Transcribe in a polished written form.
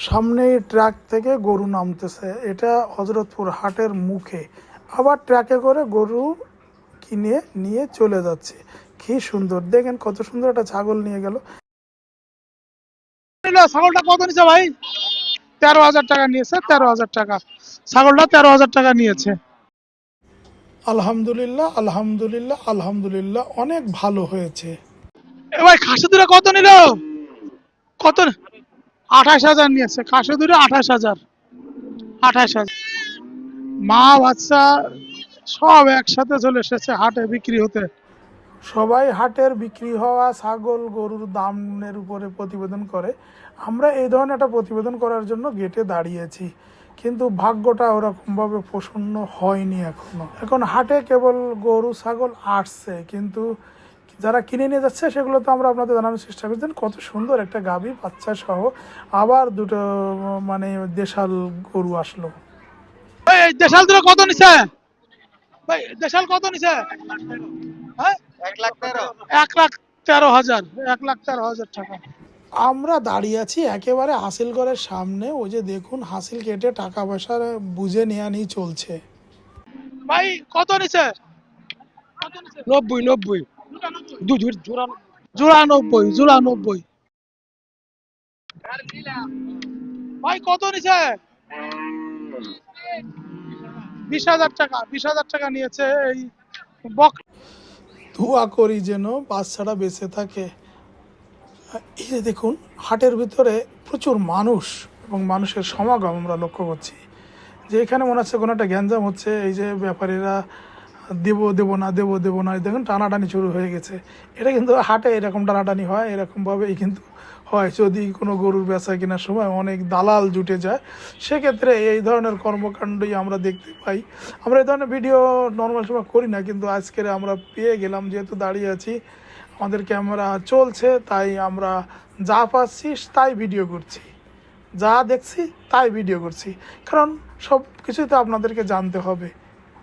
সামনেই ট্রাক থেকে গরু নামতেছে, এটা হজরতপুর হাটের মুখে। আবার ট্রাকে করে গরু কিনে নিয়ে চলে যাচ্ছে। কি সুন্দর, দেখেন কত সুন্দর একটা ছাগল নিয়ে গেল। ছাগলটা কত নিচ্ছে ভাই? 13,000 টাকা নিয়েছে, 13,000 টাকা ছাগলটা, 13,000 টাকা নিয়েছে। আলহামদুলিল্লাহ আলহামদুলিল্লাহ আলহামদুলিল্লাহ, অনেক ভালো হয়েছে। এ ভাই খাসি দুটো কত নিল? কত? 28,000 নিয়েছে খাসি দুটো, 28,000। 28,000 মা বাচ্চা সব একসাথে চলে এসেছে হাটে বিক্রি হতে। সবাই হাটের বিক্রি হওয়া ছাগল গরুর দামের উপরে প্রতিবেদন করে। আমরা এই ধরনের একটা প্রতিবেদন করার জন্য গেটে দাঁড়িয়েছি, কিন্তু ভাগ্যটা ওরকমভাবে প্রসন্ন হয়নি এখনো। এখন হাটে কেবল গরু ছাগল আসছে, কিন্তু যারা কিনে নিয়ে যাচ্ছে সেগুলো তো আমরা আপনাদের জানানোর চেষ্টা করছেন। কত সুন্দর একটা গাভী বাচ্চা সহ আবার দুটো মানে দেশাল গরু আসলো। এই দেশাল দুটো কত নিছে ভাই? দেশাল কত নিছে? হ্যাঁ, 1,13,000। 1,13,000 টাকা। আমরা দাঁড়িয়ে আছি একেবারে হাসিল ঘরের সামনে। ওই যে দেখুন, হাসিল কেটে টাকা পয়সা বুঝে নেওয়া নিয়ে চলছে। ভাই কত নিছে? 90 চুরানব্বই। চুরানব্বই ভাই কত নিছে? 20,000 টাকা। 20,000 টাকা নিয়েছে এই বক। দোয়া করি যেন বাচ্চাটা বেঁচে থাকে। এই যে দেখুন, হাটের ভিতরে প্রচুর মানুষ এবং মানুষের সমাগম আমরা লক্ষ্য করছি। যে এখানে মনে হচ্ছে কোনো একটা গ্যাঞ্জাম হচ্ছে। এই যে ব্যাপারীরা দেবো না দেবো না, দেখুন টানাটানি শুরু হয়ে গেছে। এটা কিন্তু হাটে এরকম টানাটানি হয়, এরকমভাবেই কিন্তু হয়। যদি কোনো গরুর বেচা কেনার সময় অনেক দালাল জুটে যায়, সেক্ষেত্রে এই ধরনের কর্মকাণ্ডই আমরা দেখতে পাই। আমরা এই ধরনের ভিডিও নর্মাল সময় করি না, কিন্তু আজকের আমরা পেয়ে গেলাম, যেহেতু দাঁড়িয়ে আছি, আমাদের ক্যামেরা চলছে, তাই আমরা যা পাচ্ছি তাই ভিডিও করছি, যা দেখছি তাই ভিডিও করছি, কারণ সব কিছুই তো আপনাদেরকে জানতে হবে।